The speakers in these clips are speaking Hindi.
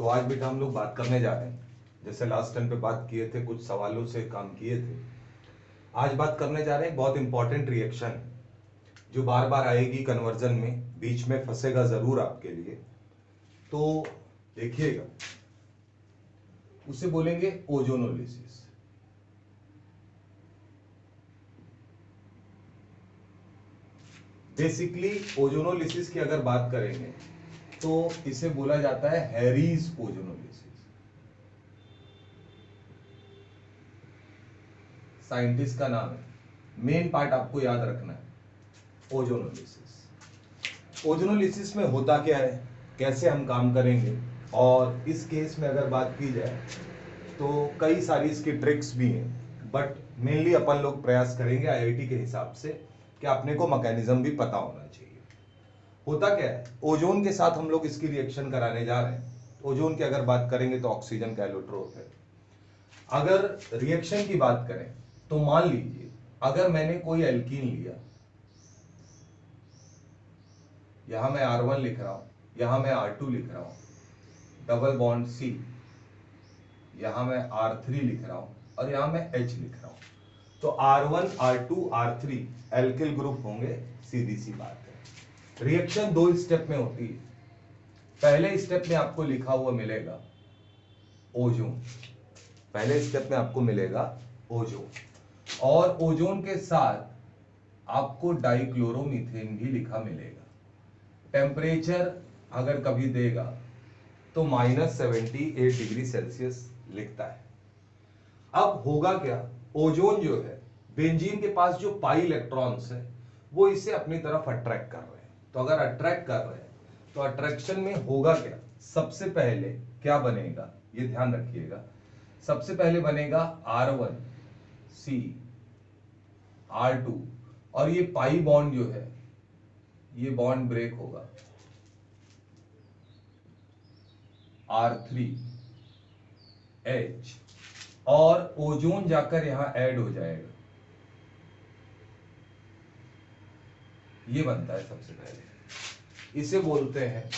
तो आज बेटा हम लोग बात करने जा रहे हैं, जैसे लास्ट टाइम पे बात किए थे, कुछ सवालों से काम किए थे। आज बात करने जा रहे हैं बहुत इंपॉर्टेंट रिएक्शन जो बार बार आएगी कन्वर्जन में, बीच में फंसेगा जरूर आपके लिए। तो देखिएगा, उसे बोलेंगे ओजोनोलिसिस। बेसिकली ओजोनोलिसिस की अगर बात करेंगे तो इसे बोला जाता है हैरीज ओजोनोलिसिस। साइंटिस्ट का नाम है, मेन पार्ट आपको याद रखना है ओजोनोलिसिस। ओजोनोलिसिस में होता क्या है, कैसे हम काम करेंगे, और इस केस में अगर बात की जाए तो कई सारी इसकी ट्रिक्स भी हैं, बट मेनली अपन लोग प्रयास करेंगे आईआईटी के हिसाब से कि अपने को मैकेनिज्म भी पता होना चाहिए। होता क्या है, ओजोन के साथ हम लोग इसकी रिएक्शन कराने जा रहे हैं। ओजोन की अगर बात करेंगे तो ऑक्सीजन का एलोट्रोप है। अगर रिएक्शन की बात करें तो मान लीजिए अगर मैंने कोई एल्कीन लिया, यहां मैं R1 लिख रहा हूं, यहां मैं R2 लिख रहा हूं, डबल बॉन्ड C, यहां मैं R3 लिख रहा हूं और यहां मैं H लिख रहा हूं, तो R1 R2 R3 alkyl group होंगे, सीधी सी बात है। रिएक्शन दो स्टेप में होती है। पहले स्टेप में आपको लिखा हुआ मिलेगा ओजोन, पहले स्टेप में आपको मिलेगा ओजोन, और ओजोन के साथ आपको डाइक्लोरोमीथेन भी लिखा मिलेगा। टेम्परेचर अगर कभी देगा तो -78 डिग्री सेल्सियस लिखता है। अब होगा क्या, ओजोन जो है, बेंजीन के पास जो पाई इलेक्ट्रॉन्स है वो इसे अपनी तरफ अट्रैक्ट कर रहे हैं। तो अगर अट्रैक्ट कर रहे हैं तो अट्रैक्शन में होगा क्या, सबसे पहले क्या बनेगा, ये ध्यान रखिएगा। सबसे पहले बनेगा R1 C R2, और ये पाई बॉन्ड जो है ये बॉन्ड ब्रेक होगा, R3 H, और ओजोन जाकर यहां ऐड हो जाएगा। ये बनता है सबसे पहले, इसे बोलते हैं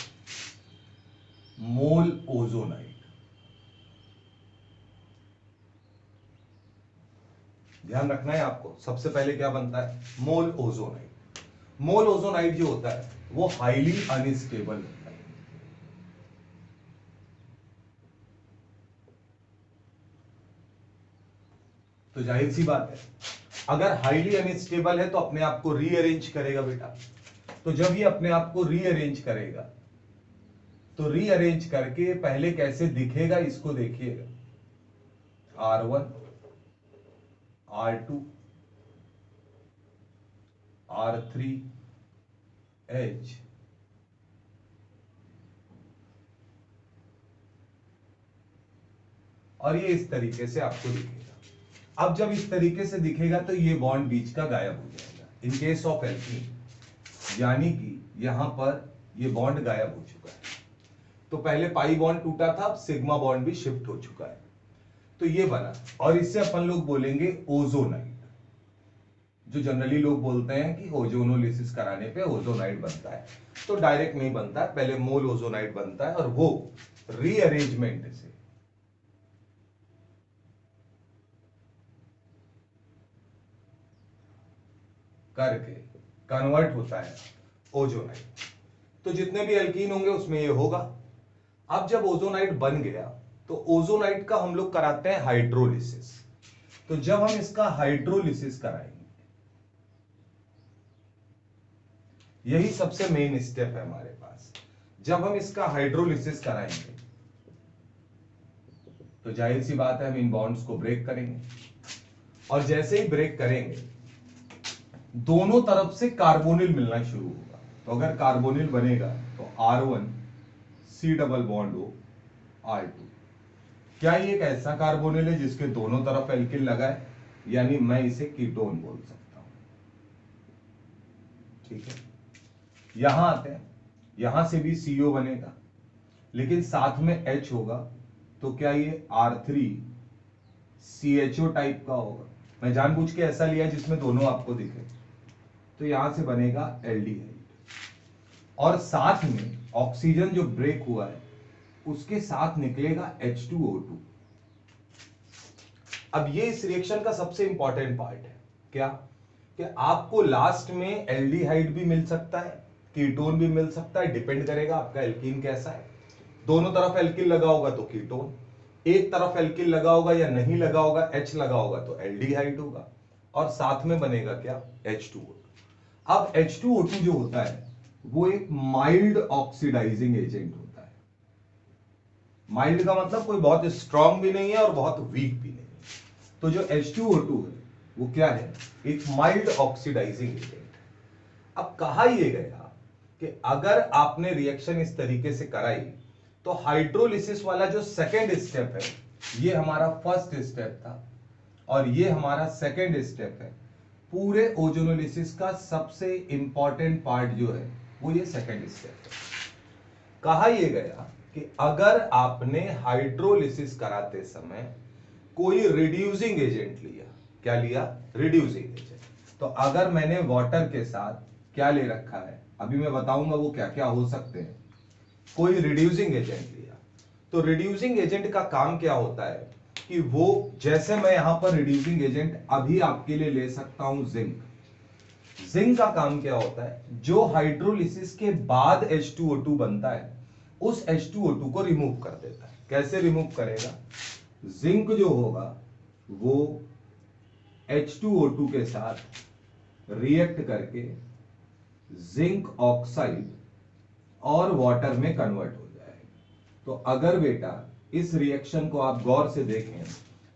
मोल ओजोनाइड। ध्यान रखना है आपको, सबसे पहले क्या बनता है, मोल ओजोनाइड। मोल ओजोनाइड जो होता है वो हाईली अनस्टेबल होता है। तो जाहिर सी बात है, अगर हाईली अनस्टेबल है तो अपने आप को रीअरेंज करेगा बेटा। तो जब ये अपने आप को रीअरेंज करेगा तो रीअरेंज करके पहले कैसे दिखेगा इसको देखिएगा, R1 R2 R3 H, और ये इस तरीके से आपको दिखेगा। अब जब इस तरीके से दिखेगा तो ये बॉन्ड बीच का गायब हो जाएगा इन केस ऑफ एल्कीन, यानी कि यहां पर ये बॉन्ड गायब हो चुका है। तो पहले पाई बॉन्ड टूटा था, अब सिग्मा बॉन्ड भी शिफ्ट हो चुका है, तो ये बना, और इससे अपन लोग बोलेंगे ओजोनाइड। जो जनरली लोग बोलते हैं कि ओजोनोलिसिस कराने पे ओजोनाइड बनता है, तो डायरेक्ट नहीं बनता है, पहले मोल ओजोनाइड बनता है, और वो रीअरेंजमेंट से करके कन्वर्ट होता है ओजोनाइड। तो जितने भी एल्कीन होंगे उसमें ये होगा। अब जब ओजोनाइड बन गया तो ओजोनाइड का हम लोग कराते हैं हाइड्रोलिसिस। तो जब हम इसका हाइड्रोलिसिस कराएंगे, यही सबसे मेन स्टेप है हमारे पास। जब हम इसका हाइड्रोलिसिस कराएंगे तो जाहिर सी बात है हम इन बॉन्ड्स को ब्रेक करेंगे, और जैसे ही ब्रेक करेंगे दोनों तरफ से कार्बोनिल मिलना शुरू होगा। तो अगर कार्बोनिल बनेगा तो R1 C डबल बॉन्ड हो R2। क्या ये एक ऐसा कार्बोनिल है जिसके दोनों तरफ एल्किल लगा है, यानी मैं इसे कीटोन बोल सकता हूं। ठीक है, यहां आते हैं, यहां से भी CO बनेगा लेकिन साथ में H होगा, तो क्या ये R3 CHO टाइप का होगा। मैं जानबूझ के ऐसा लिया जिसमें दोनों आपको दिखे, तो यहां से बनेगा एल्डिहाइड, और साथ में ऑक्सीजन जो ब्रेक हुआ है उसके साथ निकलेगा H2O2। अब ये इस रिएक्शन का सबसे इंपॉर्टेंट पार्ट है, क्या कि आपको लास्ट में एल्डिहाइड भी मिल सकता है, कीटोन भी मिल सकता है, डिपेंड करेगा आपका एल्कीन कैसा है। दोनों तरफ एल्किल लगा होगा तो कीटोन, एक तरफ एल्किल लगा होगा या नहीं लगा होगा, H लगा होगा तो एल्डिहाइड होगा, और साथ में बनेगा क्या, H2O2। अब H2O2 जो होता है वो एक माइल्ड ऑक्सीडाइजिंग एजेंट होता है। माइल्ड का मतलब कोई बहुत स्ट्रांग भी नहीं है और बहुत वीक भी नहीं है। तो जो H2O2 है वो क्या है, एक माइल्ड ऑक्सीडाइजिंग एजेंट। अब कहा यह गया कि अगर आपने रिएक्शन इस तरीके से कराई तो हाइड्रोलिसिस वाला जो सेकेंड स्टेप है ये हमारा फर्स्ट स्टेप था और ये हमारा सेकेंड स्टेप है। पूरे ओजोनोलिसिस का सबसे इंपॉर्टेंट पार्ट जो है वो ये सेकेंड स्टेप है। कहा यह गया कि अगर आपने हाइड्रोलिसिस कराते समय कोई रिड्यूसिंग एजेंट लिया, क्या लिया, रिड्यूसिंग एजेंट, तो अगर मैंने वाटर के साथ क्या ले रखा है, अभी मैं बताऊंगा वो क्या क्या हो सकते हैं, कोई रिड्यूसिंग एजेंट लिया, तो रिड्यूसिंग एजेंट का काम क्या होता है कि वो, जैसे मैं यहां पर रिड्यूसिंग एजेंट अभी आपके लिए ले सकता हूं जिंक। जिंक का काम क्या होता है, जो हाइड्रोलिसिस के बाद H2O2 बनता है उस H2O2 को रिमूव कर देता है। कैसे रिमूव करेगा, जिंक जो होगा वो H2O2 के साथ रिएक्ट करके जिंक ऑक्साइड और वाटर में कन्वर्ट हो जाएगा। तो अगर बेटा इस रिएक्शन को आप गौर से देखें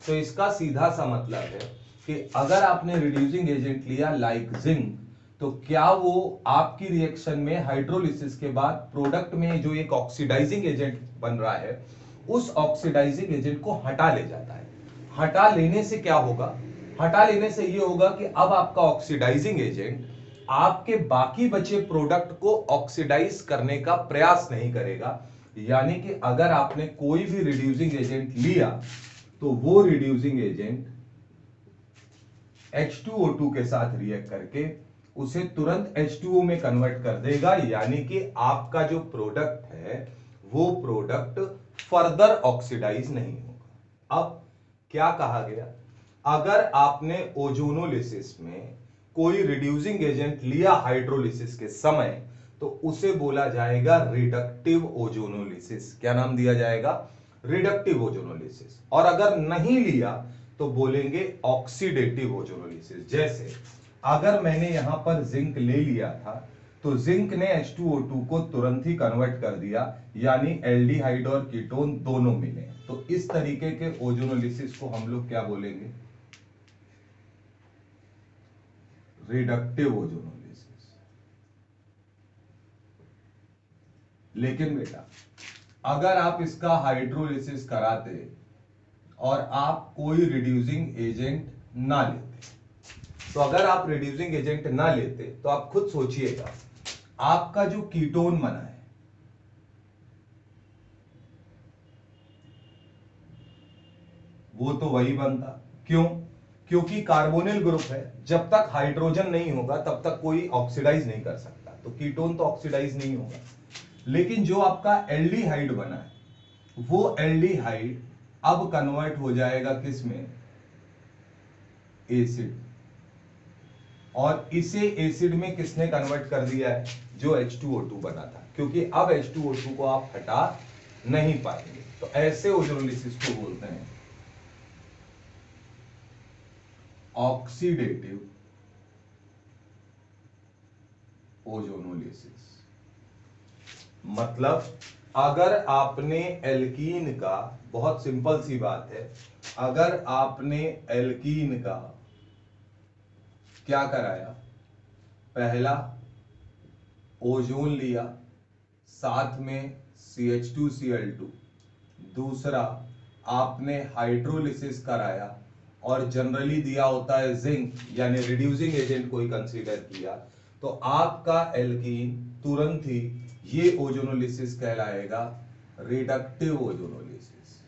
तो इसका सीधा सा मतलब है कि अगर आपने रिड्यूसिंग एजेंट लिया लाइक जिंक, तो क्या वो आपकी रिएक्शन में हाइड्रोलिसिस के बाद प्रोडक्ट में जो एक ऑक्सीडाइजिंग एजेंट बन रहा है उस ऑक्सीडाइजिंग एजेंट को हटा ले जाता है। हटा लेने से क्या होगा, हटा लेने से यह होगा कि अब आपका ऑक्सीडाइजिंग एजेंट आपके बाकी बचे प्रोडक्ट को ऑक्सीडाइज करने का प्रयास नहीं करेगा। यानी कि अगर आपने कोई भी रिड्यूसिंग एजेंट लिया तो वो रिड्यूसिंग एजेंट H2O2 के साथ रिएक्ट करके उसे तुरंत H2O में कन्वर्ट कर देगा, यानी कि आपका जो प्रोडक्ट है वो प्रोडक्ट फर्दर ऑक्सीडाइज नहीं होगा। अब क्या कहा गया, अगर आपने ओजोनोलिसिस में कोई रिड्यूसिंग एजेंट लिया हाइड्रोलिसिस के समय तो उसे बोला जाएगा रिडक्टिव ओजोनोलिसिस। क्या नाम दिया जाएगा, रिडक्टिव ओजोनोलिसिस। और अगर नहीं लिया तो बोलेंगे ऑक्सीडेटिव ओजोनोलिसिस। जैसे अगर मैंने यहां पर जिंक ले लिया था तो जिंक ने H2O2 को तुरंत ही कन्वर्ट कर दिया, यानी एल्डिहाइड और कीटोन दोनों मिले। तो इस तरीके के ओजोनोलिसिस को हम लोग क्या बोलेंगे, रिडक्टिव ओजोनोलिसिस। लेकिन बेटा अगर आप इसका हाइड्रोलिसिस कराते और आप कोई रिड्यूसिंग एजेंट ना लेते, तो अगर आप रिड्यूसिंग एजेंट ना लेते तो आप खुद सोचिएगा आपका जो कीटोन बना है वो तो वही बनता। क्यों, क्योंकि कार्बोनिल ग्रुप है, जब तक हाइड्रोजन नहीं होगा तब तक कोई ऑक्सीडाइज नहीं कर सकता, तो कीटोन तो ऑक्सीडाइज नहीं होगा। लेकिन जो आपका एल्डिहाइड बना है वो एल्डिहाइड अब कन्वर्ट हो जाएगा किस में, एसिड। और इसे एसिड में किसने कन्वर्ट कर दिया है, जो H2O2 बना था, क्योंकि अब H2O2 को आप हटा नहीं पाएंगे। तो ऐसे ओजोनोलिसिस को बोलते हैं ऑक्सीडेटिव ओजोनोलिसिस। मतलब अगर आपने एल्कीन का, बहुत सिंपल सी बात है, अगर आपने एल्कीन का क्या कराया, पहला ओजोन लिया, साथ में CH2Cl2, दूसरा आपने हाइड्रोलिसिस कराया और जनरली दिया होता है जिंक, यानी रिड्यूसिंग एजेंट कोई कंसीडर किया, तो आपका एल्कीन तुरंत ही ये ओजोनोलिसिस कहलाएगा रिडक्टिव ओजोनोलिसिस।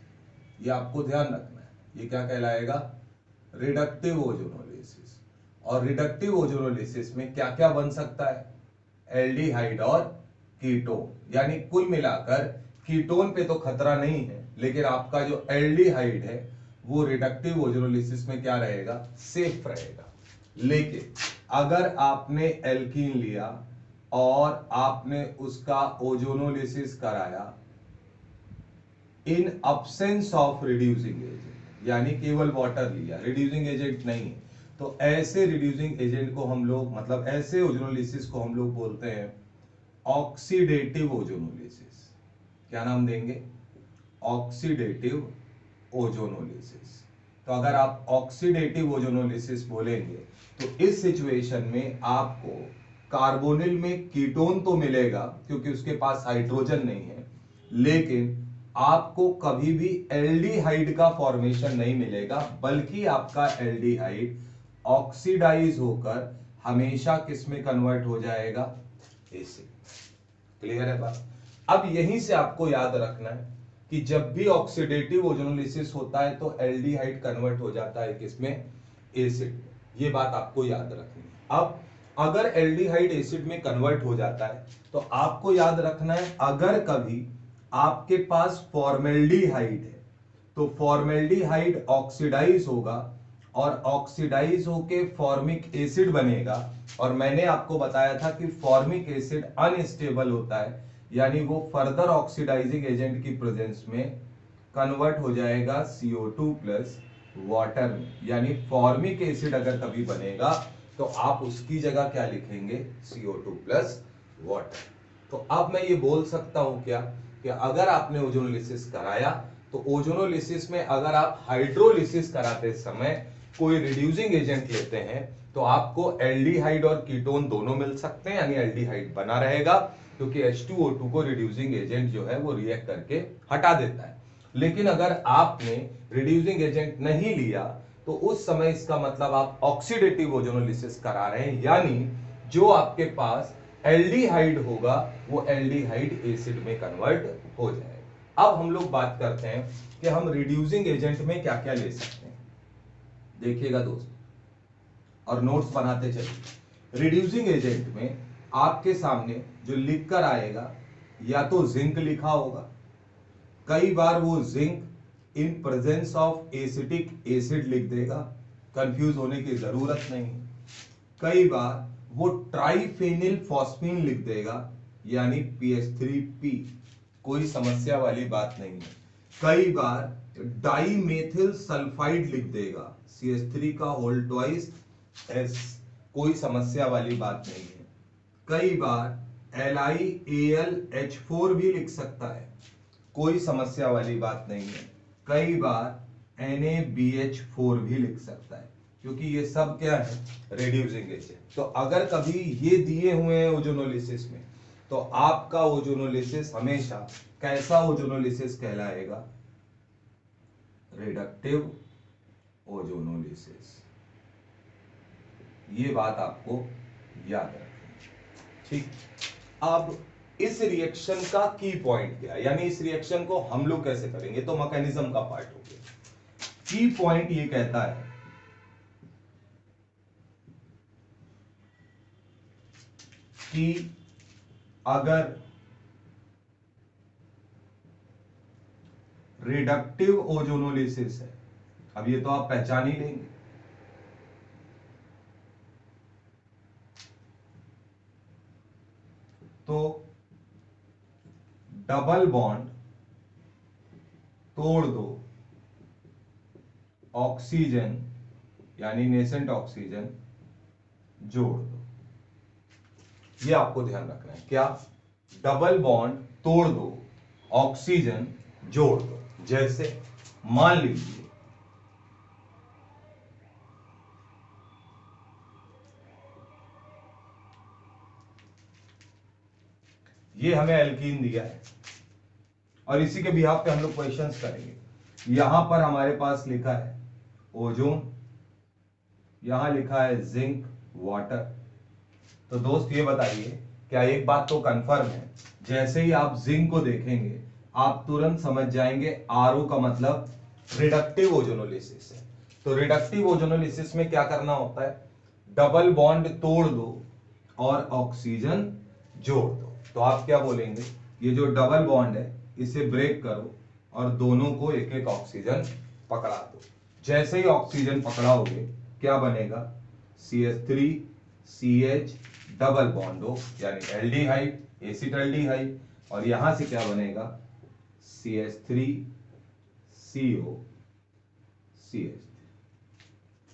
ये आपको ध्यान रखना है, ये क्या कहलाएगा, रिडक्टिव ओजोनोलिसिस। और रिडक्टिव ओजोनोलिसिस में क्या क्या बन सकता है, एल्डिहाइड और कीटोन। यानी कुल मिलाकर कीटोन पे तो खतरा नहीं है, लेकिन आपका जो एल्डिहाइड है वो रिडक्टिव ओजोनोलिसिस में क्या रहेगा, सेफ रहेगा। लेकिन अगर आपने एल्कीन लिया और आपने उसका ओजोनोलिसिस कराया इन अब्सेंस ऑफ रिड्यूसिंग एजेंट, यानी केवल वाटर लिया, रिड्यूसिंग एजेंट नहीं है, तो ऐसे रिड्यूसिंग एजेंट को हम लोग, मतलब ऐसे ओजोनोलिसिस को हम लोग बोलते हैं ऑक्सीडेटिव ओजोनोलिसिस। क्या नाम देंगे, ऑक्सीडेटिव ओजोनोलिसिस। तो अगर आप ऑक्सीडेटिव ओजोनोलिसिस बोलेंगे तो इस सिचुएशन में आपको कार्बोनिल में कीटोन तो मिलेगा क्योंकि उसके पास हाइड्रोजन नहीं है, लेकिन आपको कभी भी एल्डिहाइड का फॉर्मेशन नहीं मिलेगा, बल्कि आपका एल्डिहाइड ऑक्सीडाइज होकर हमेशा किस में कन्वर्ट हो जाएगा, एसिड। क्लियर है बात। अब यहीं से आपको याद रखना है कि जब भी ऑक्सीडेटिव ओजोनोलिसिस होता है तो एल्डिहाइड कन्वर्ट हो जाता है किसमें, एसिड। ये बात आपको याद रखनी है। अब अगर एल्डिहाइड एसिड में कन्वर्ट हो जाता है तो आपको याद रखना है, अगर कभी आपके पास फॉर्मेल्डिहाइड है तो फॉर्मेल्डिहाइड ऑक्सीडाइज होगा और ऑक्सीडाइज होके फॉर्मिक एसिड बनेगा। और मैंने आपको बताया था कि फॉर्मिक एसिड अनस्टेबल होता है, यानी वो फर्दर ऑक्सीडाइजिंग एजेंट की प्रेजेंस में कन्वर्ट हो जाएगा CO2 प्लस वाटर में। यानी फॉर्मिक एसिड अगर कभी बनेगा तो आप उसकी जगह क्या लिखेंगे, CO2 प्लस वाटर। तो अब मैं ये बोल सकता हूं क्या कि अगर आपने ओजोनोलिसिस कराया तो ओजोनोलिसिस में अगर आप हाइड्रोलिसिस कराते समय कोई रिड्यूसिंग एजेंट लेते हैं तो आपको एल्डिहाइड और कीटोन दोनों मिल सकते हैं, यानी एल्डिहाइड बना रहेगा क्योंकि H2O2 को रिड्यूसिंग एजेंट जो है वो रिएक्ट करके हटा देता है। लेकिन अगर आपने रिड्यूसिंग एजेंट नहीं लिया तो उस समय इसका मतलब आप ऑक्सीडेटिव ओजोनोलिसिस करा रहे हैं, यानी जो आपके पास एल्डिहाइड होगा वो एल्डिहाइड एसिड में कन्वर्ट हो जाएगा। अब हम लोग बात करते हैं कि हम रिड्यूसिंग एजेंट में क्या क्या ले सकते हैं। देखिएगा दोस्त और नोट्स बनाते चलिए। रिड्यूसिंग एजेंट में आपके सामने जो लिख कर आएगा या तो जिंक लिखा होगा, कई बार वो zinc in presence of acetic acid लिख देगा, कंफ्यूज होने की जरूरत नहीं। कई बार वो ट्राइफेनिल फॉस्फीन लिख देगा, यानी PH3P, कोई समस्या वाली बात नहीं है। कई बार डाइमेथिल सल्फाइड लिख देगा, CH3 का होल ट्वाइस S, कोई समस्या वाली बात नहीं है। कई बार LiAlH4 भी लिख सकता है, कोई समस्या वाली बात नहीं है। कई बार NaBH4 भी लिख सकता है, क्योंकि ये सब क्या है, रिड्यूसिंग एजेंट। तो अगर कभी ये दिए हुए हैं ओजोनोलिसिस में तो आपका ओजोनोलिसिस हमेशा कैसा ओजोनोलिसिस कहलाएगा, रिडक्टिव ओजोनोलिसिस। ये बात आपको याद रखनी। ठीक, अब इस रिएक्शन का की पॉइंट क्या है, यानी इस रिएक्शन को हम लोग कैसे करेंगे, तो मैकेनिज्म का पार्ट हो गया। की पॉइंट ये कहता है कि अगर रिडक्टिव ओजोनोलिसिस है, अब ये तो आप पहचान ही लेंगे, तो डबल बॉन्ड तोड़ दो, ऑक्सीजन यानी नेसेंट ऑक्सीजन जोड़ दो। ये आपको ध्यान रखना है, क्या, डबल बॉन्ड तोड़ दो, ऑक्सीजन जोड़ दो। जैसे मान लीजिए ये हमें एल्कीन दिया है और इसी के बिहाफ पे हम लोग क्वेश्चंस करेंगे। यहां पर हमारे पास लिखा है ओजोन, यहां लिखा है जिंक, वाटर। तो दोस्त ये बताइए, क्या एक बात तो कंफर्म है, जैसे ही आप जिंक को देखेंगे आप तुरंत समझ जाएंगे RO का मतलब रिडक्टिव ओजोनोलिसिस है। तो रिडक्टिव ओजोनोलिसिस में क्या करना होता है, डबल बॉन्ड तोड़ दो और ऑक्सीजन जोड़ दो। तो आप क्या बोलेंगे, ये जो डबल बॉन्ड है इसे ब्रेक करो और दोनों को एक एक ऑक्सीजन पकड़ा दो। जैसे ही ऑक्सीजन पकड़ाओगे क्या बनेगा, CH3CH डबल बॉन्ड हो यानी एल्डिहाइड एसिटाल्डिहाइड, और यहां से क्या बनेगा CH3COCH3।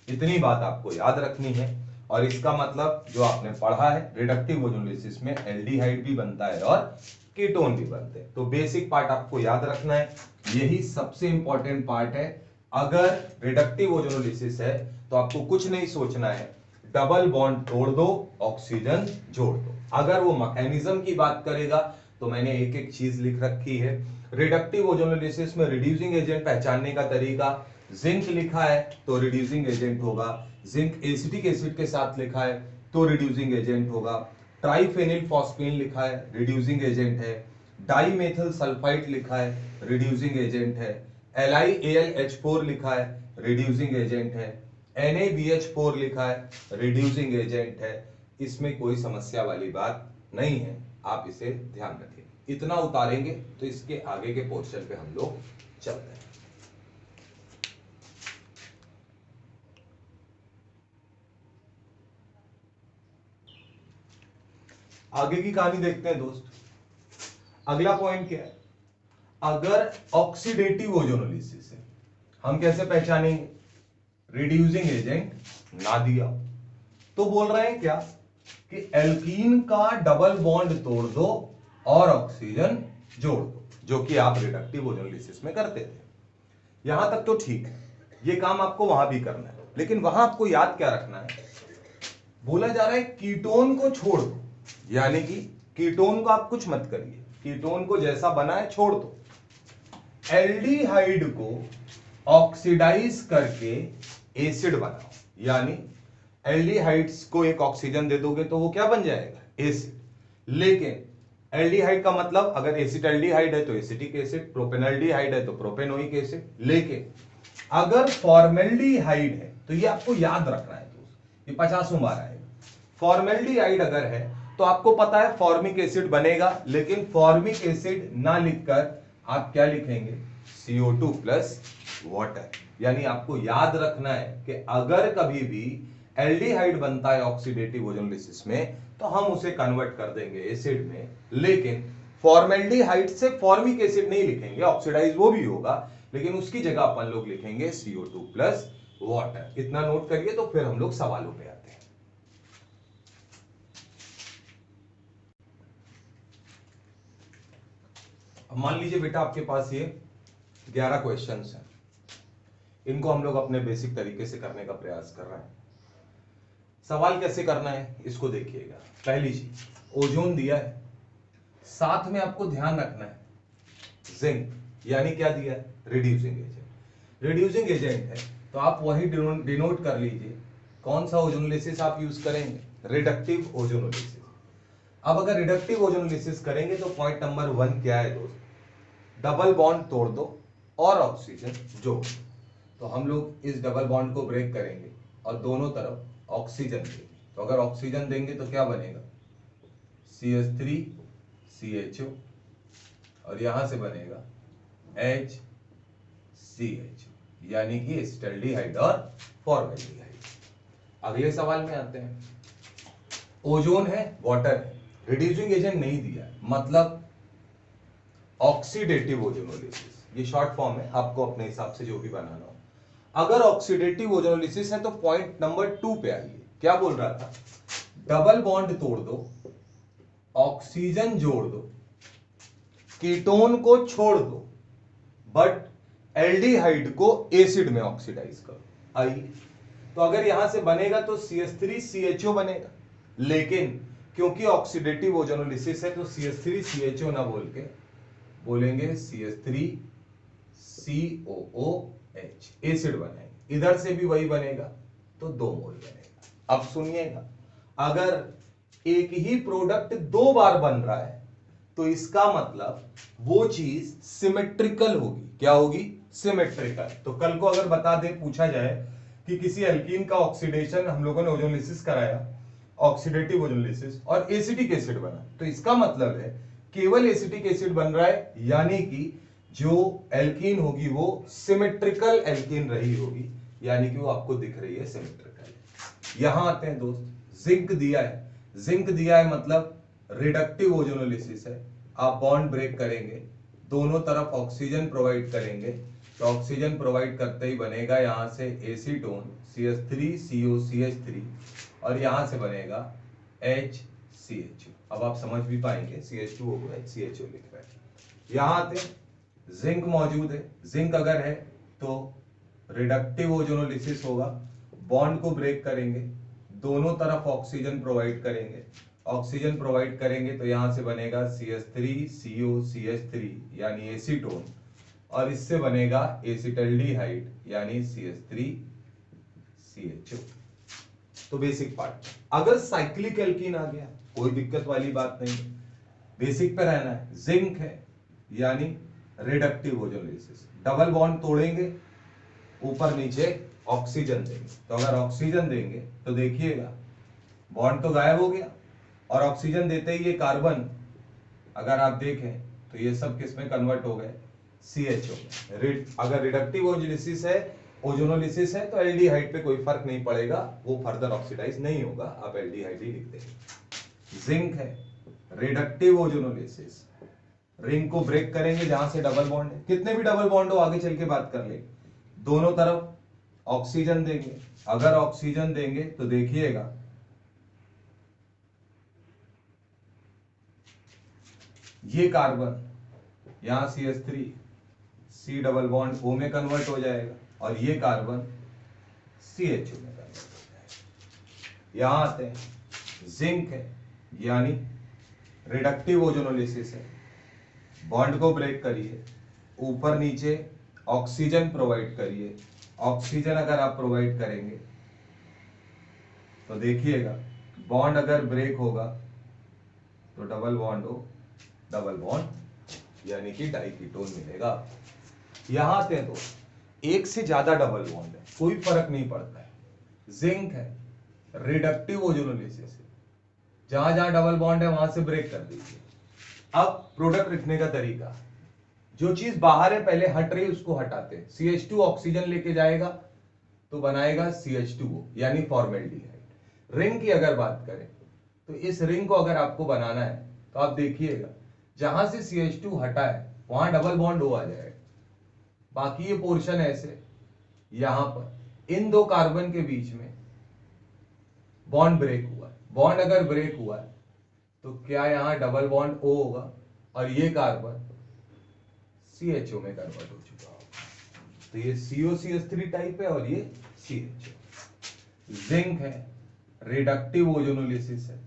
इतनी बात आपको याद रखनी है। और इसका मतलब जो आपने पढ़ा है रिडक्टिव ओजोनोलिसिस में एल्डिहाइड भी बनता है और कीटोन भी बनते हैं। तो बेसिक पार्ट आपको याद रखना है, यही सबसे इंपॉर्टेंट पार्ट है। अगर रिडक्टिव ओजोनोलिसिस है तो आपको कुछ नहीं सोचना है, डबल बॉन्ड तोड़ दो, ऑक्सीजन जोड़ दो। अगर वो मैकेनिज्म की बात करेगा तो मैंने एक एक चीज लिख रखी है। रिडक्टिव ओजोनोलिसिस में रिड्यूसिंग एजेंट पहचानने का तरीका, जिंक लिखा है तो रिड्यूसिंग एजेंट होगा, जिंक एसिटिक एसिड के साथ लिखा है तो रिड्यूसिंग एजेंट होगा, ट्राइफेनिल फॉस्फेन लिखा है रिड्यूसिंग एजेंट है, डाईमेथिल सल्फाइड लिखा है रिड्यूसिंग एजेंट है, LiAlH4 लिखा है रिड्यूसिंग एजेंट है, NaBH4 लिखा है रिड्यूसिंग एजेंट है। इसमें कोई समस्या वाली बात नहीं है, आप इसे ध्यान रखें। इतना उतारेंगे तो इसके आगे के पोर्शन पे हम लोग चलते हैं। आगे की कहानी देखते हैं दोस्त। अगला पॉइंट क्या है, अगर ऑक्सीडेटिव ओजोनोलिसिस है हम कैसे पहचानेंगे, रिड्यूसिंग एजेंट ना दिया तो बोल रहे हैं क्या कि एल्कीन का डबल बॉन्ड तोड़ दो और ऑक्सीजन जोड़ दो, जो कि आप रिडक्टिव ओजोनोलिसिस में करते थे। यहां तक तो ठीक है, ये काम आपको वहां भी करना है, लेकिन वहां आपको याद क्या रखना है, बोला जा रहा है कीटोन को छोड़ दो, यानी कि कीटोन को आप कुछ मत करिए, कीटोन को जैसा बना है छोड़ दो। एल्डिहाइड को ऑक्सीडाइज करके एसिड बनाओ, यानी एल्डिहाइड्स को एक ऑक्सीजन दे दोगे तो वो क्या बन जाएगा, एसिड। लेकिन एल्डिहाइड का मतलब अगर एसिटाल्डिहाइड है तो एसिटिक एसिड, प्रोपेनल्डिहाइड है तो प्रोपेनोइक एसिड। लेकिन अगर फॉर्मेल्डिहाइड है तो ये आपको याद रखना है दोस्त, ये 50 बार आएगा। फॉर्मेल्डिहाइड अगर है तो आपको पता है फॉर्मिक एसिड बनेगा, लेकिन फॉर्मिक एसिड ना लिखकर आप क्या लिखेंगे, CO2 प्लस वाटर। यानी आपको याद रखना है कि अगर कभी भी एल्डिहाइड बनता है ऑक्सीडेटिव ओजोनोलिसिस में तो हम उसे कन्वर्ट कर देंगे एसिड में, लेकिन फॉर्मेल्डिहाइड से फॉर्मिक एसिड नहीं लिखेंगे, ऑक्सीडाइज वो भी होगा, लेकिन उसकी जगह अपन लोग लिखेंगे CO2 प्लस वाटर। इतना नोट करिए तो फिर हम लोग सवालों पे आते हैं। अब मान लीजिए बेटा आपके पास ये 11 क्वेश्चंस हैं, इनको हम लोग अपने बेसिक तरीके से करने का प्रयास कर रहे हैं। सवाल कैसे करना है इसको देखिएगा। पहली चीज, ओजोन दिया है, साथ में आपको ध्यान रखना है जिंक, यानी क्या दिया है, रिड्यूसिंग एजेंट। रिड्यूसिंग एजेंट है तो आप वही डिनोट कर लीजिए कौन सा ओजोनोलिसिस आप यूज करेंगे, रिडक्टिव ओजोनोलिसिस। अब अगर रिडक्टिव ओजोनोलिसिस करेंगे तो पॉइंट नंबर 1 क्या है दोस्त, डबल बॉन्ड तोड़ दो और ऑक्सीजन जोड़ दो। तो हम लोग इस डबल बॉन्ड को ब्रेक करेंगे और दोनों तरफ ऑक्सीजन देंगे। तो अगर ऑक्सीजन देंगे तो क्या बनेगा, CH3CHO, और यहां से बनेगा HCHO, यानी कि एसिटाल्डिहाइड और फॉर्मेल्डिहाइड। अगले सवाल में आते हैं, ओजोन है, वाटर है, रिड्यूसिंग एजेंट नहीं दिया, मतलब ऑक्सीडेटिव ओजोनोलिसिस, ये शॉर्ट फॉर्म है, आपको अपने हिसाब से जो भी बनाना हो। अगर ऑक्सीडेटिव ओजोनोलिसिस है तो पॉइंट नंबर 2 पे आइए। क्या बोल रहा था, डबल बॉन्ड तोड़ दो, ऑक्सीजन जोड़ दो, कीटोन को छोड़ दो, बट एल्डिहाइड को एसिड में ऑक्सीडाइज करो। आइए, तो अगर यहां से बनेगा तो CH3CHO बनेगा, लेकिन क्योंकि ऑक्सीडेटिव ओजोनोलिसिस है तो CH3CHO ना बोल के बोलेंगे CH3COOH, एसिड बनाएंगे। इधर से भी वही बनेगा तो 2 मोल बनेगा। अब सुनिएगा, अगर एक ही प्रोडक्ट 2 बार बन रहा है तो इसका मतलब वो चीज सिमेट्रिकल होगी। क्या होगी, सिमेट्रिकल। तो कल को अगर बता दे, पूछा जाए कि किसी एल्कीन का ऑक्सीडेशन हम लोगों ने ओजोनोलिसिस कराया, ऑक्सीडेटिव ओजोनोलिसिस, और एसिटिक एसिड बना, तो इसका मतलब है केवल एसिटिक एसिड बन रहा है, यानी कि जो एल्कीन होगी वो सिमेट्रिकल एल्कीन रही होगी, यानी कि वो आपको दिख रही है सिमेट्रिकल। यहां आते हैं दोस्त, जिंक दिया है, जिंक दिया है मतलब रिडक्टिव ओजोनोलिसिस है। आप बॉन्ड ब्रेक करेंगे, दोनों तरफ ऑक्सीजन प्रोवाइड करेंगे, तो ऑक्सीजन प्रोवाइड करते ही बनेगा यहां से एसीटोन CH3COCH3 और यहां से बनेगा HCHO। अब आप समझ भी पाएंगे CH2O को HCHO लिख रहा है। यहां आते हैं, जिंक मौजूद है, जिंक अगर है तो रिडक्टिव ओजोनोलिसिस होगा, बॉन्ड को ब्रेक करेंगे, दोनों तरफ ऑक्सीजन प्रोवाइड करेंगे, ऑक्सीजन प्रोवाइड करेंगे तो यहां से बनेगा CH3COCH3 यानी एसीटोन और इससे बनेगा एसिटल्डिहाइड यानी CH3CHO। तो बेसिक पार्ट, अगर साइक्लिक एल्कीन आ गया कोई दिक्कत वाली बात नहीं, बेसिक पे रहना है। जिंक है यानी रिडक्टिव ओजोनोलिसिस, डबल बॉन्ड तोड़ेंगे, ऊपर नीचे ऑक्सीजन देंगे, तो अगर ऑक्सीजन देंगे तो देखिएगा बॉन्ड तो गायब हो गया और ऑक्सीजन देते ही ये कार्बन अगर आप देखें तो ये सब किस में कन्वर्ट हो गए, CHO में। अगर रिडक्टिव ओजोनोलिसिस है तो एल्डिहाइड पे कोई फर्क नहीं पड़ेगा, वो फर्दर ऑक्सीडाइज नहीं होगा, आप एल्डिहाइड ही लिख देंगे। जिंक है रिडक्टिव ओजोनोलिसिस, रिंग को ब्रेक करेंगे जहां से डबल बॉन्ड है, कितने भी डबल बॉन्ड हो आगे चल के बात कर ले, दोनों तरफ ऑक्सीजन देंगे, अगर ऑक्सीजन देंगे तो देखिएगा ये कार्बन यहां CH3 C double bond O में कन्वर्ट हो जाएगा और ये कार्बन CHO में कन्वर्ट हो जाएगा। यहां आते हैं, जिंक है यानी रिडक्टिव ओजोनोलिसिस है, बॉन्ड को ब्रेक करिए, ऊपर नीचे ऑक्सीजन प्रोवाइड करिए, ऑक्सीजन अगर आप प्रोवाइड करेंगे तो देखिएगा बॉन्ड अगर ब्रेक होगा तो डबल बॉन्ड हो, डबल बॉन्ड यानी कि डाइकीटोन मिलेगा। यहां आते हैं तो एक से ज्यादा डबल बॉन्ड है, कोई फर्क नहीं पड़ता है, जिंक है रिडक्टिव ओजोनोलिसिस है, जहां जहां डबल बॉन्ड है वहां से ब्रेक कर दीजिए। अब प्रोडक्ट लिखने का तरीका, जो चीज बाहर है पहले हट रही है उसको हटाते हैं, CH2 ऑक्सीजन लेके जाएगा तो बनाएगा CH2O यानी फॉर्मेल्डिहाइड। रिंग की अगर बात करें तो इस रिंग को अगर आपको बनाना है तो आप देखिएगा जहां से CH2 हटा है वहां डबल बॉन्ड O आ जाएगा, बाकी ये पोर्शन ऐसे यहां पर इन दो कार्बन के बीच में बॉन्ड ब्रेक हुआ है, बॉन्ड अगर ब्रेक हुआ है तो क्या यहां डबल बॉन्ड O होगा और ये कार्बन CHO में कन्वर्ट हो चुका होगा, तो ये COCH3 टाइप है और ये CHO। जिंक है रिडक्टिव ओजोनोलिसिस है,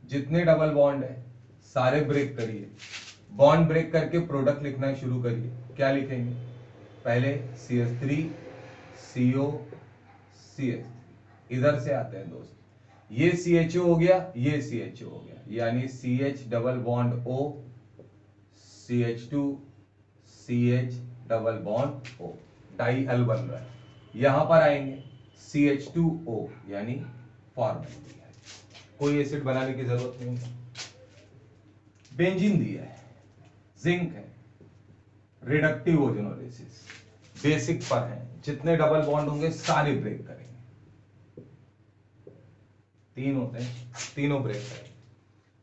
जितने डबल बॉन्ड है सारे ब्रेक करिए, बॉन्ड ब्रेक करके प्रोडक्ट लिखना शुरू करिए। क्या लिखेंगे, पहले CH3 CO CH3, इधर से आते हैं दोस्त, ये CHO हो गया, ये CHO हो गया, यानी CH double bond O CH2 CH double bond O, dial बन रहा है। यहां पर आएंगे CH2O यानी फॉर्मेल्डिहाइड, कोई एसिड बनाने की जरूरत नहीं है। बेंजीन दिया है, जिंक है रिडक्टिव ओजोनोलिसिस, बेसिक पर है, जितने डबल बॉन्ड होंगे सारे ब्रेक करेंगे, 3 होते हैं तीनों ब्रेक करेंगे।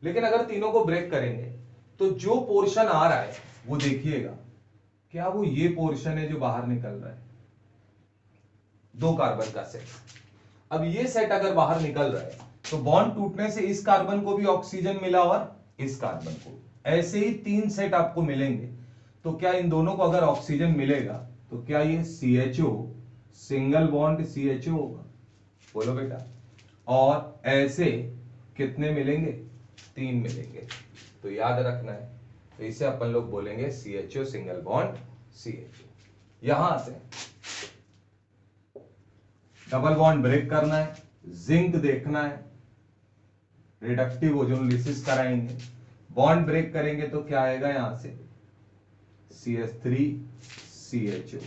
लेकिन अगर तीनों को ब्रेक करेंगे तो जो पोर्शन आ रहा है वो देखिएगा, क्या वो ये पोर्शन है जो बाहर निकल रहा है, 2 कार्बन का सेट। अब ये सेट अगर बाहर निकल रहा है तो बॉन्ड टूटने से इस कार्बन को भी ऑक्सीजन मिला और इस कार्बन को, ऐसे ही 3 सेट आपको मिलेंगे। तो क्या इन दोनों को अगर ऑक्सीजन मिलेगा तो क्या ये CHO सिंगल बॉन्ड CHO होगा, बोलो बेटा, और ऐसे कितने मिलेंगे, 3 मिलेंगे। तो याद रखना है, तो इसे अपन लोग बोलेंगे CHO सिंगल बॉन्ड CHO। यहां आते हैं, डबल बॉन्ड ब्रेक करना है, जिंक देखना है, रिडक्टिव ओजोनोलिसिस कराएंगे, बॉन्ड ब्रेक करेंगे तो क्या आएगा यहां से CH3 CHO।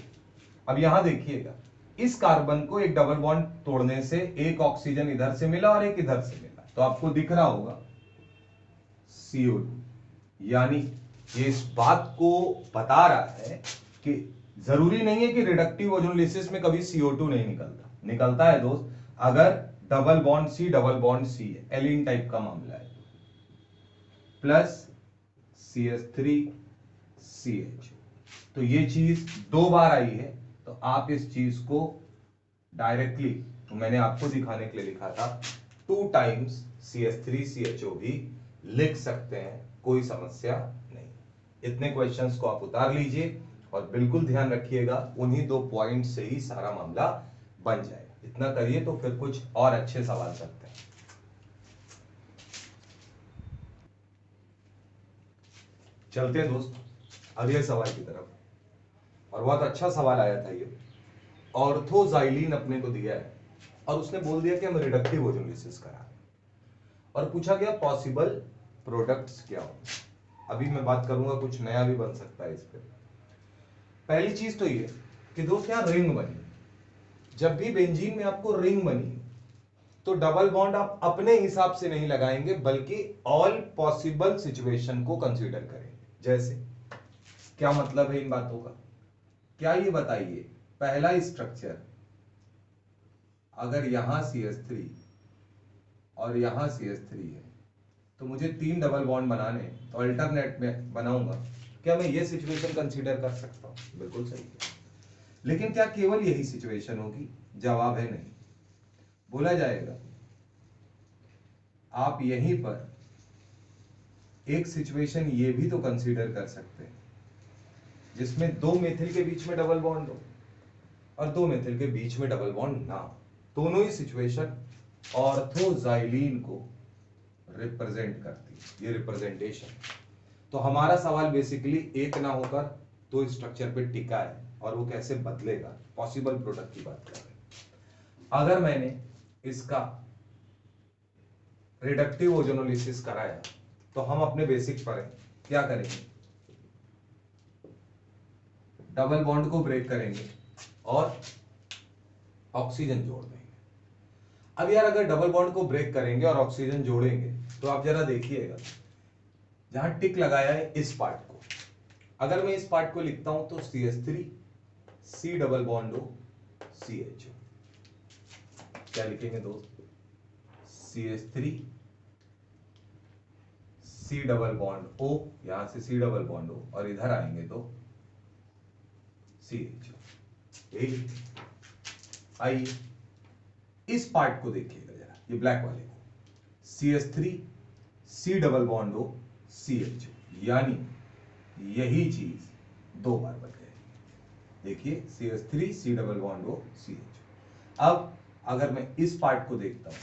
अब यहां देखिएगा इस कार्बन को एक डबल बॉन्ड तोड़ने से एक ऑक्सीजन इधर से मिला और एक इधर से मिला, तो आपको दिख रहा होगा CO2, यानी ये इस बात को बता रहा है कि जरूरी नहीं है कि रिडक्टिव ओजोनोलिसिस में कभी CO2 नहीं निकलता, निकलता है दोस्त, अगर डबल बॉन्ड सी है, एलिन टाइप का मामला है, प्लस CH3CH, तो ये चीज 2 बार आई है, तो आप इस चीज को डायरेक्टली, तो मैंने आपको दिखाने के लिए लिखा था 2 टाइम्स CH3CHO भी लिख सकते हैं, कोई समस्या नहीं। इतने क्वेश्चंस को आप उतार लीजिए और बिल्कुल ध्यान रखिएगा, उन्हीं 2 पॉइंट से ही सारा मामला बन जाएगा। इतना करिए तो फिर कुछ और अच्छे सवाल करते हैं। चलते हैं दोस्त अगले सवाल की तरफ, और बहुत अच्छा सवाल आया था ये। ऑर्थोजाइलिन अपने को दिया है और उसने बोल दिया कि हम रिडक्टिव ओजोनोलिसिस करा रहे हैं, और पूछा गया पॉसिबल प्रोडक्ट्स क्या हो। अभी मैं बात करूंगा, कुछ नया भी बन सकता है इस पे। पहली चीज तो ये कि दोस्त यहां रिंग बनी, जब भी बेंजीन में आपको रिंग बनी तो डबल बॉन्ड आप अपने हिसाब से नहीं लगाएंगे, बल्कि ऑल पॉसिबल सिचुएशन को कंसीडर करेंगे। जैसे क्या मतलब है इन बातों का, क्या ये बताइए, पहला स्ट्रक्चर अगर यहां CH3 और यहां CH3 है, तो मुझे 3 डबल बॉन्ड बनाने, तो अल्टरनेट में बनाऊंगा, क्या मैं ये सिचुएशन कंसीडर कर सकता हूं? बिल्कुल सही है। लेकिन क्या केवल यही सिचुएशन होगी? जवाब है नहीं। बोला जाएगा आप यहीं पर एक सिचुएशन ये भी तो कंसीडर कर सकते हैं जिसमें 2 मेथिल के बीच में डबल बॉन्ड हो और 2 मेथिल के बीच में डबल बॉन्ड ना हो। दोनों ही सिचुएशन ऑर्थोजाइलिन को रिप्रेजेंट करती है, ये रिप्रेजेंटेशन। तो हमारा सवाल बेसिकली एक ना होकर 2 स्ट्रक्चर पे टिका है, और वो कैसे बदलेगा, पॉसिबल प्रोडक्ट की बात कर रहे हैं। अगर मैंने इसका रिडक्टिव ओजोनोलिसिस कराया तो हम अपने बेसिक पर हैं, क्या करेंगे, डबल बॉन्ड को ब्रेक करेंगे और ऑक्सीजन जोड़ देंगे। अब यार अगर डबल बॉन्ड को ब्रेक करेंगे और ऑक्सीजन जोड़ेंगे, तो आप जरा देखिएगा, जहां टिक लगाया है इस पार्ट को, अगर मैं इस पार्ट को लिखता हूं तो CH3 C double bond O CH, क्या लिखेंगे दोस्त, CH3 C double bond O, यहां से C डबल बॉन्ड O, और इधर आएंगे तो CH। आइए इस पार्ट को देखिएगा जरा, ये ब्लैक वाले को, CH3 C double bond O CH, यानी यही चीज 2 बार बन जाएगी। देखिए CH3 C double bond O CH। अब अगर मैं इस पार्ट को देखता हूं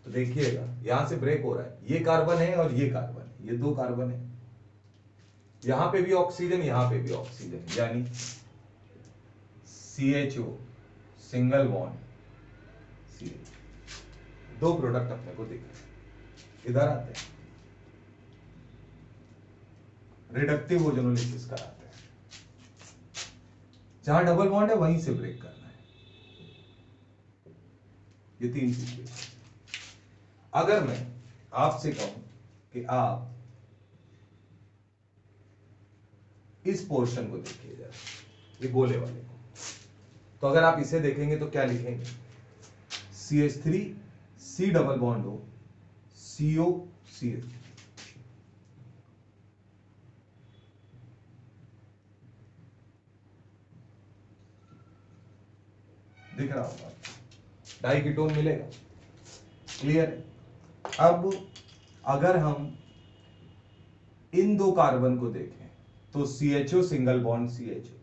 तो देखिएगा यहां से ब्रेक हो रहा है, ये कार्बन है और ये कार्बन है, ये 2 कार्बन है, यहां पे भी ऑक्सीजन, यहां पे भी ऑक्सीजन, यानी CHO single bond CH, 2 product अपने को दिख रहे हैं। इधर आते हैं, रिडक्टिव ओजोनोलिसिस कराते हैं, जहां डबल बॉन्ड है वहीं से ब्रेक करना है। ये 3 सिचुएशन। अगर मैं आपसे कहूं कि आप इस पोर्शन को देखिए जरा, ये गोले वाले को, तो अगर आप इसे देखेंगे तो क्या लिखेंगे, CH3 C double bond O CO CH, दिख रहा होगा, डाइकीटोन मिलेगा, क्लियर है। अब अगर हम इन 2 कार्बन को देखें तो CHO सिंगल बॉन्ड CHO,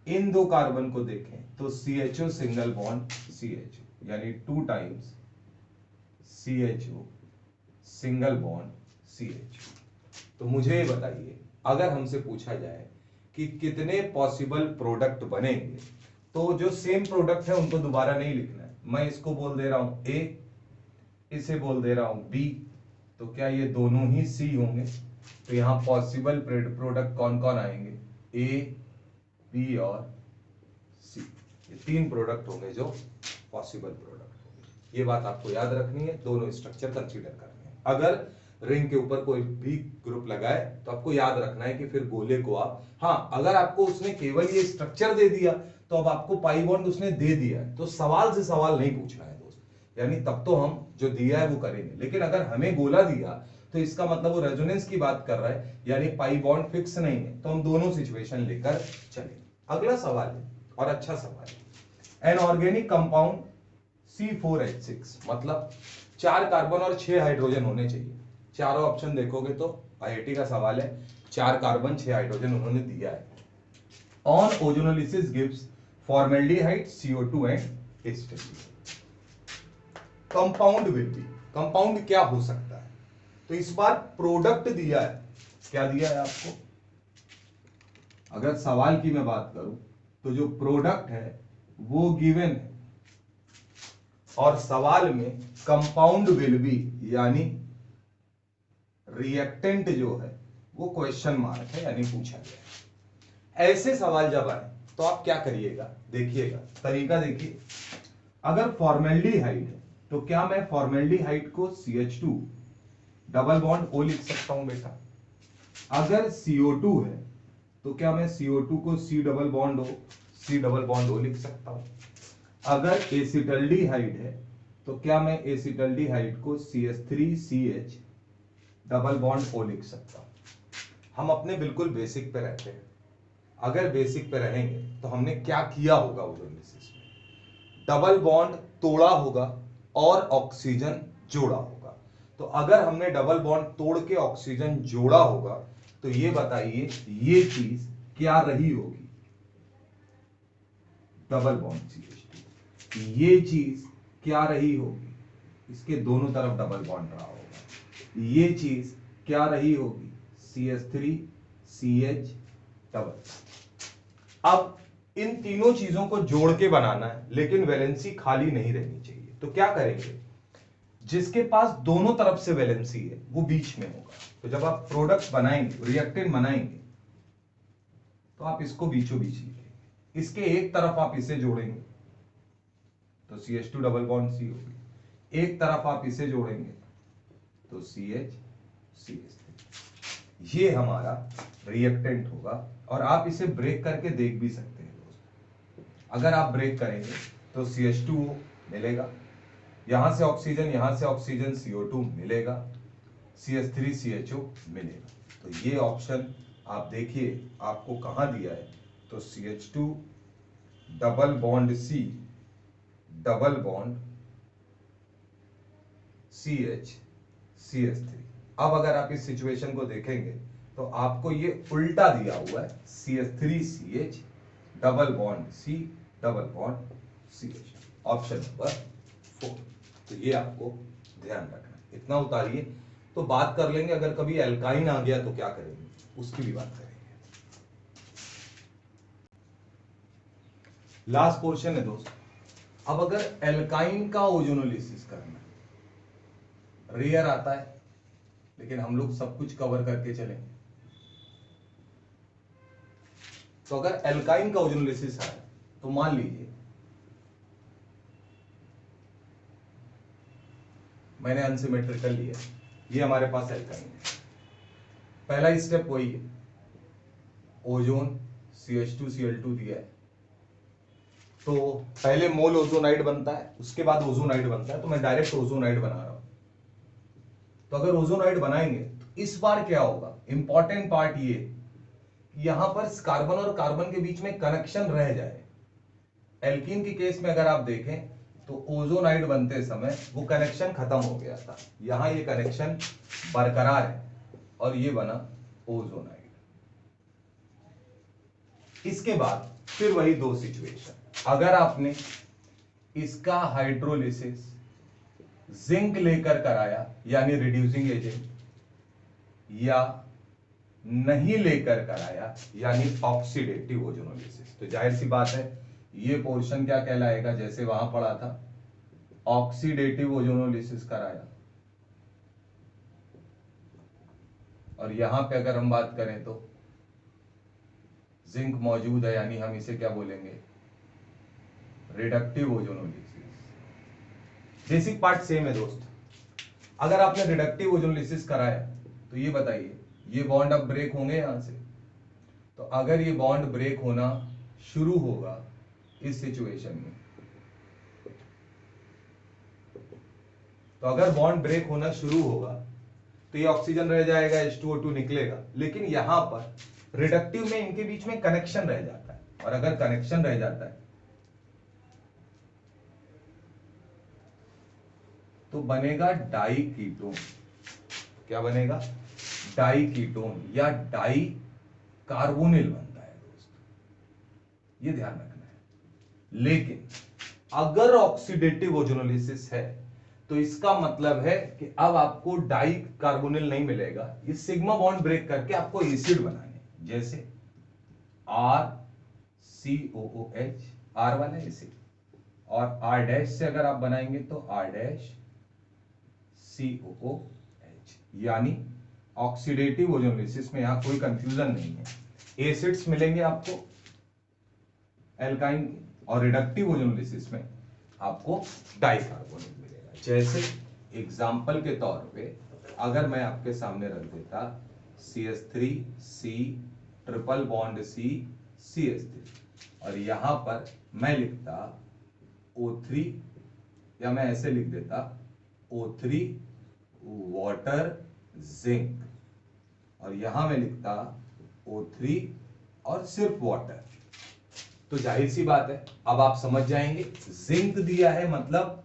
इन 2 कार्बन को देखें तो CHO सिंगल बॉन्ड CHO, यानी 2 times CHO single bond CHO। तो मुझे ये बताइए, अगर हमसे पूछा जाए कि कितने पॉसिबल प्रोडक्ट बनेंगे, तो जो सेम प्रोडक्ट है उनको दोबारा नहीं लिखना है, मैं इसको बोल दे रहा हूं A, इसे बोल दे रहा हूं B, तो क्या ये दोनों ही C होंगे? तो यहां पॉसिबल प्रोडक्ट कौन कौन आएंगे, A, B और C, ये 3 प्रोडक्ट होंगे जो पॉसिबल प्रोडक्ट होंगे। ये बात आपको याद रखनी है, दोनों स्ट्रक्चर कंसीडर करने हैं। अगर रिंग के ऊपर कोई भी ग्रुप लगाए तो आपको याद रखना है कि फिर गोले को आप, हाँ अगर आपको उसने केवल ये स्ट्रक्चर दे दिया तो अब आपको पाई बॉन्ड उसने दे दिया है तो सवाल से सवाल नहीं पूछना है दोस्त, यानी तब तो हम जो दिया है वो करेंगे। लेकिन अगर हमें गोला दिया तो इसका मतलब वो रेजोनेंस की बात कर रहा है, यानी पाई बॉन्ड फिक्स नहीं है, तो हम दोनों सिचुएशन लेकर चलेंगे। अगला सवाल है और अच्छा सवाल है, एन ऑर्गेनिक कंपाउंड C4H6, मतलब 4 कार्बन और 6 हाइड्रोजन होने चाहिए। चारों ऑप्शन देखोगे तो IIT का सवाल है, 4 कार्बन 6 हाइड्रोजन उन्होंने दिया है। On ozonolysis gives formaldehyde, CO2 and acetic. Compound will be, compound क्या हो सकता है, तो इस बार प्रोडक्ट दिया है। क्या दिया है आपको, अगर सवाल की मैं बात करूं तो जो प्रोडक्ट है वो गिवन है, और सवाल में कंपाउंड विल बी यानी रिएक्टेंट जो है वो क्वेश्चन मार्क है, यानी पूछा गया है। ऐसे सवाल जब आए तो आप क्या करिएगा, देखिएगा तरीका देखिए। अगर फॉर्मेल्डिहाइड है तो क्या मैं फॉर्मेल्डिहाइड को CH2 डबल बॉन्ड O लिख सकता हूं बेटा। अगर CO2 है तो क्या मैं CO2 को C डबल बॉन्ड O लिख सकता हूं। अगर एसिटल्डिहाइड है तो क्या मैं एसिटल्डिहाइड को CH3CH डबल बॉन्ड O लिख सकता हूं। हम अपने बिल्कुल बेसिक पे रहते हैं, अगर बेसिक पे रहेंगे तो हमने क्या किया होगा ओजोनोलिसिस में, डबल बॉन्ड तोड़ा होगा और ऑक्सीजन जोड़ा होगा। तो अगर हमने डबल बॉन्ड तोड़ के ऑक्सीजन जोड़ा होगा तो ये बताइए ये चीज क्या रही होगी, डबल बॉन्ड CH2, ये चीज क्या रही होगी, इसके दोनों तरफ डबल बॉन्ड रहा होगा। ये चीज क्या रही होगी, CH3CH डबल। अब इन तीनों चीजों को जोड़ के बनाना है, लेकिन वैलेंसी खाली नहीं रहनी चाहिए, तो क्या करेंगे, जिसके पास दोनों तरफ से वैलेंसी है वो बीच में होगा। तो जब आप प्रोडक्ट बनाएंगे, रिएक्टेंट बनाएंगे, तो आप इसको बीचों बीच लिखेंगे, इसके एक तरफ आप इसे जोड़ेंगे तो CH2 डबल बॉन्ड C होगी, एक तरफ आप इसे जोड़ेंगे तो CH3। ये हमारा रिएक्टेंट होगा, और आप इसे ब्रेक करके देख भी सकते हैं दोस्त। अगर आप ब्रेक करेंगे तो CH2 मिलेगा, यहां से ऑक्सीजन CO2 मिलेगा, CH3CHO मिलेगा। तो ये ऑप्शन आप देखिए आपको कहां दिया है, तो CH2 double bond C double bond CH CH3। अब अगर आप इस सिचुएशन को देखेंगे तो आपको ये उल्टा दिया हुआ है, CH3CH double bond C double bond CH, option number 4। तो ये आपको ध्यान रखना है, इतना उतारिए तो बात कर लेंगे। अगर कभी एल्काइन आ गया तो क्या करेंगे, उसकी भी बात करेंगे। लास्ट पोर्शन है दोस्त। अब अगर एल्काइन का ओजोनोलिसिस करना है, रेयर आता है लेकिन हम लोग सब कुछ कवर करके चलेंगे। तो अगर एल्काइन का ओजोनोलिसिस है तो मान लीजिए मैंने अनसिमेट्रिकल लिया, ये हमारे पास एल्काइन है। पहला स्टेप वही है, ओजोन CH2Cl2 दिया है, तो पहले मोल ओजोनाइड बनता है, उसके बाद ओजोनाइड बनता है, तो मैं डायरेक्ट ओजोनाइड बना रहा हूं। तो अगर ओजोनाइड बनाएंगे तो इस बार क्या होगा, इंपॉर्टेंट पार्ट ये, यहां पर कार्बन और कार्बन के बीच में कनेक्शन रह जाए। एल्कीन के केस में अगर आप देखें तो ओजोनाइड बनते समय वो कनेक्शन खत्म हो गया था, यहां ये कनेक्शन बरकरार है और ये बना ओजोनाइड। इसके बाद फिर वही दो सिचुएशन, अगर आपने इसका हाइड्रोलिसिस जिंक लेकर कराया यानी रिड्यूसिंग एजेंट, या नहीं लेकर कराया यानी ऑक्सीडेटिव ओजोनोलिसिस, तो जाहिर सी बात है ये पोर्शन क्या कहलाएगा, जैसे वहां पढ़ा था ऑक्सीडेटिव ओजोनोलिसिस कराया। और यहां पे अगर हम बात करें तो जिंक मौजूद है यानी हम इसे क्या बोलेंगे, reductive ozonolysis. Basic part same है दोस्त। अगर आपने रिडक्टिव ओजोनोलिसिस कराया तो ये बताइए ये बॉन्ड अब ब्रेक होंगे यहां से। तो अगर ये बॉन्ड ब्रेक होना शुरू होगा इस सिचुएशन में, तो अगर बॉन्ड ब्रेक होना शुरू होगा तो ये ऑक्सीजन रह जाएगा, H2O2 निकलेगा, लेकिन यहां पर रिडक्टिव में इनके बीच में कनेक्शन रह जाता है, और अगर कनेक्शन रह जाता है तो बनेगा डाई कीटोन। क्या बनेगा? डाई कीटोन या डाई कार्बोनिल बनता है दोस्त, ये ध्यान रखना है। लेकिन अगर ऑक्सीडेटिव ओजोनोलिसिस है तो इसका मतलब है कि अब आपको डाई कार्बोनिल नहीं मिलेगा, ये सिग्मा बॉन्ड ब्रेक करके आपको एसिड बनाने, जैसे RCOOH, R वाला एसिड, और R डैश से अगर आप बनाएंगे तो R डैश COOH, यानी ऑक्सीडेटिव ओजोनोलिसिस में यहां कोई कंफ्यूजन नहीं है, एसिड्स मिलेंगे आपको एल्काइन, और रिडक्टिव ओजोनोलिसिस में आपको डाइकार्बोनिल मिलेगा। जैसे एग्जाम्पल के तौर पे अगर मैं आपके सामने रख देता CH3C triple bond C CH3, और यहां पर मैं लिखता O3, या मैं ऐसे लिख देता O3 वाटर जिंक, और यहां मैं लिखता O3 और सिर्फ वाटर, तो जाहिर सी बात है अब आप समझ जाएंगे जिंक दिया है मतलब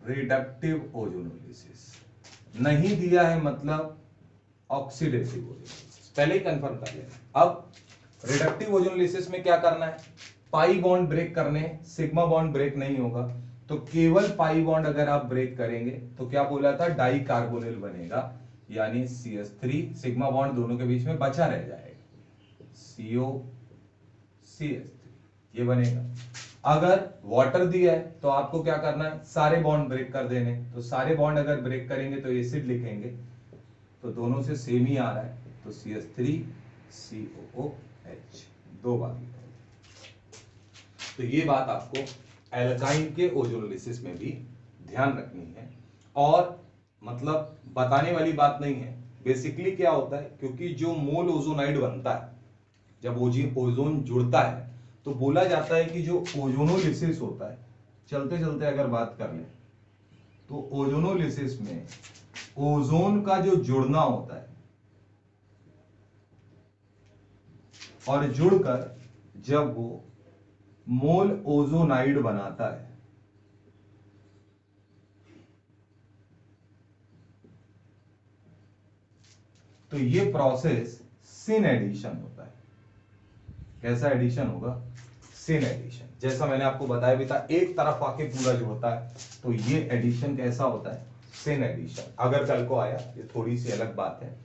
रिडक्टिव ओजोनोलिसिस, नहीं दिया है मतलब ऑक्सीडेटिव ओजोनोलिसिस, पहले ही कंफर्म कर लेना। अब रिडक्टिव ओजोनोलिसिस में क्या करना है? पाई बॉन्ड ब्रेक करने, सिग्मा बॉन्ड ब्रेक नहीं होगा, तो केवल पाई बॉन्ड अगर आप ब्रेक करेंगे तो क्या बोला था? डाई कार्बोनिल बनेगा, यानी CH3 सिग्मा बॉन्ड दोनों के बीच में बचा रह जाएगा, COCH3 ये बनेगा। अगर वाटर दिया है तो आपको क्या करना है? सारे बॉन्ड ब्रेक कर देने, तो सारे बॉन्ड अगर ब्रेक करेंगे तो एसिड लिखेंगे, तो दोनों से सेम ही आ रहा है, तो CH3COOH दो बार लिखेंगे। तो ये बात आपको एल्काइन के ओजोनोलिसिस में भी ध्यान रखनी है, और मतलब बताने वाली बात नहीं है। बेसिकली क्या होता है, क्योंकि जो मोल ओजोनाइड बनता है जब ओजोन जुड़ता है तो बोला जाता है कि जो ओजोनोलिसिस होता है, चलते चलते अगर बात कर लें तो ओजोनोलिसिस में ओजोन का जो जुड़ना होता है और जुड़कर जब वो मोल ओजोनाइड बनाता है तो ये प्रोसेस सिन एडिशन होता है। कैसा एडिशन होगा? Syn addition. जैसा मैंने आपको बताया भी था, एक तरफ आके पूरा जुड़ता है, तो ये एडिशन कैसा होता है? Syn addition. अगर कल को आया, ये थोड़ी सी अलग बात है,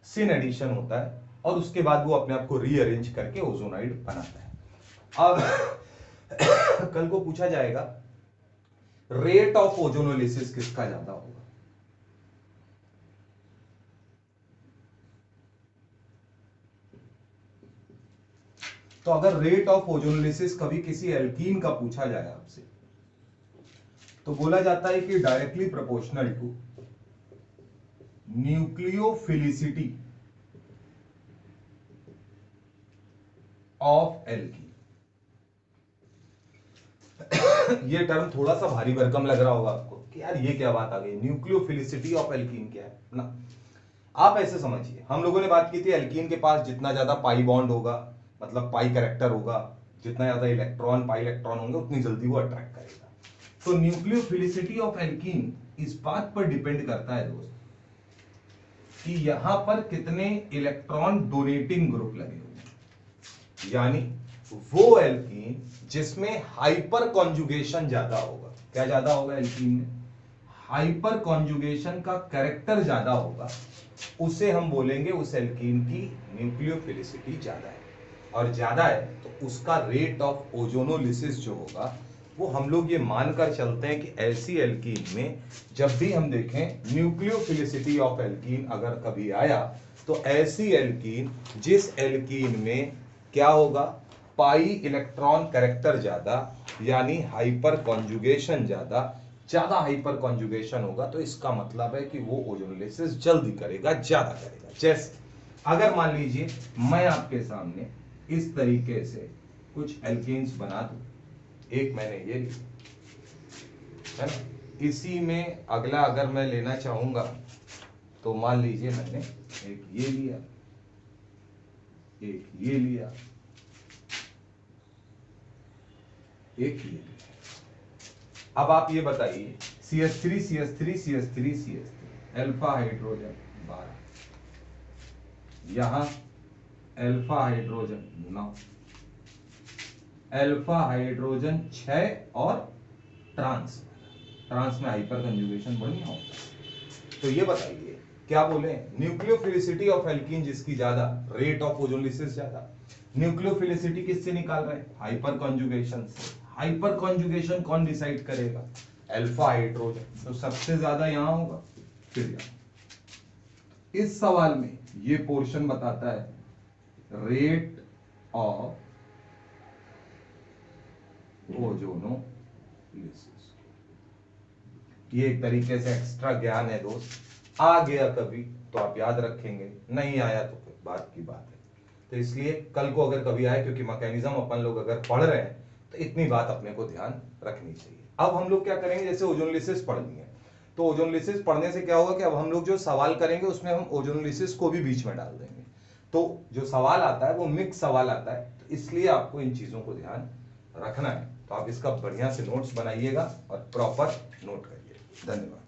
सिन एडिशन होता है, और उसके बाद वो अपने आप को रीअरेंज करके ओजोनाइड बनाता है। अब कल को पूछा जाएगा रेट ऑफ ओजोनोलिसिस किसका ज्यादा होगा? तो अगर रेट ऑफ ओजोनोलिसिस कभी किसी एल्कीन का पूछा जाए आपसे, तो बोला जाता है कि directly proportional to nucleophilicity of alkene. ये टर्म थोड़ा सा भारी भरकम लग रहा होगा आपको कि यार ये क्या बात आ गई, न्यूक्लियोफिलिसिटी ऑफ एल्कीन क्या है ना। आप ऐसे समझिए, हम लोगों ने बात की थी एल्कीन के पास जितना ज्यादा पाई बॉन्ड होगा, मतलब पाई कैरेक्टर होगा, जितना ज्यादा इलेक्ट्रॉन पाई इलेक्ट्रॉन होंगे उतनी जल्दी वो अट्रैक्ट करेगा। तो न्यूक्लियोफिलिसिटी ऑफ एल्कीन इस बात पर डिपेंड करता है दोस्त कि यहां पर कितने इलेक्ट्रॉन डोनेटिंग ग्रुप लगे हुए, यानी वो एल्कीन जिसमें हाइपर कॉन्जुगेशन ज्यादा होगा। क्या ज्यादा होगा एल्कीन में? हाइपर कॉन्जुगेशन का कैरेक्टर ज्यादा होगा, उसे हम बोलेंगे उस एल्कीन की न्यूक्लियोफिलिसिटी ज्यादा है, और ज्यादा है तो उसका रेट ऑफ ओजोनोलिसिस जो होगा वो हम लोग ये मानकर चलते हैं कि ऐसी एल्कीन में जब भी हम देखें न्यूक्लियोफिलिसिटी ऑफ एल्कीन अगर कभी आया तो ऐसी एल्कीन जिस एल्कीन में क्या होगा? पाई इलेक्ट्रॉन कैरेक्टर ज्यादा, यानी हाइपर कॉन्जुगेशन ज्यादा, ज्यादा हाइपर कॉन्जुगेशन होगा तो इसका मतलब है कि वो ओजोनोलिसिस जल्दी करेगा, ज्यादा करेगा। जैसे अगर मान लीजिए मैं आपके सामने इस तरीके से कुछ एल्केन्स बना दूं, एक मैंने ये लिया है ना, इसी में अगला अगर मैं लेना चाहूंगा तो मान लीजिए मैंने एक ये लिया, एक ये लिया, एक ये लिया। अब आप ये बताइए CH3 CH3 CH3 CH3 alpha hydrogen 12, यहां अल्फा हाइड्रोजन 9, अल्फा हाइड्रोजन 6 और ट्रांस में हाइपर कंजुगेशन बढ़िया होता है। तो ये बताइए क्या बोले, न्यूक्लियोफिलिसिटी ऑफ एल्कीन जिसकी ज्यादा, रेट ऑफ ओजोनोलिसिस ज्यादा। न्यूक्लियोफिलिसिटी किससे निकाल रहे हैं, हाइपर कंजुगेशन से। हाइपर कंजुगेशन कौन डिसाइड करेगा, अल्फा हाइड्रोजन, तो सबसे ज्यादा यहां होगा। फिर यहां इस सवाल में ये पोर्शन बताता है रेट ऑफ ओजोनोलिसिस। ये एक तरीके से एक्स्ट्रा ज्ञान है दोस्त, आ गया कभी तो आप याद रखेंगे, नहीं आया तो फिर बात की बात है। तो इसलिए कल को अगर कभी आए, क्योंकि मैकेनिज्म अपन लोग अगर पढ़ रहे हैं तो इतनी बात अपने को ध्यान रखनी चाहिए। अब हम लोग क्या करेंगे, जैसे ओजोनोलिसिस पढ़नी है तो ओजोनोलिसिस पढ़ने से क्या होगा कि अब हम लोग जो सवाल करेंगे उसमें हम ओजोनोलिसिस को भी बीच में डाल देंगे, तो जो सवाल आता है वो मिक्स सवाल आता है। तो इसलिए आपको इन चीजों को ध्यान रखना है। तो आप इसका बढ़िया से नोट्स बनाइएगा और प्रॉपर नोट करिए। धन्यवाद।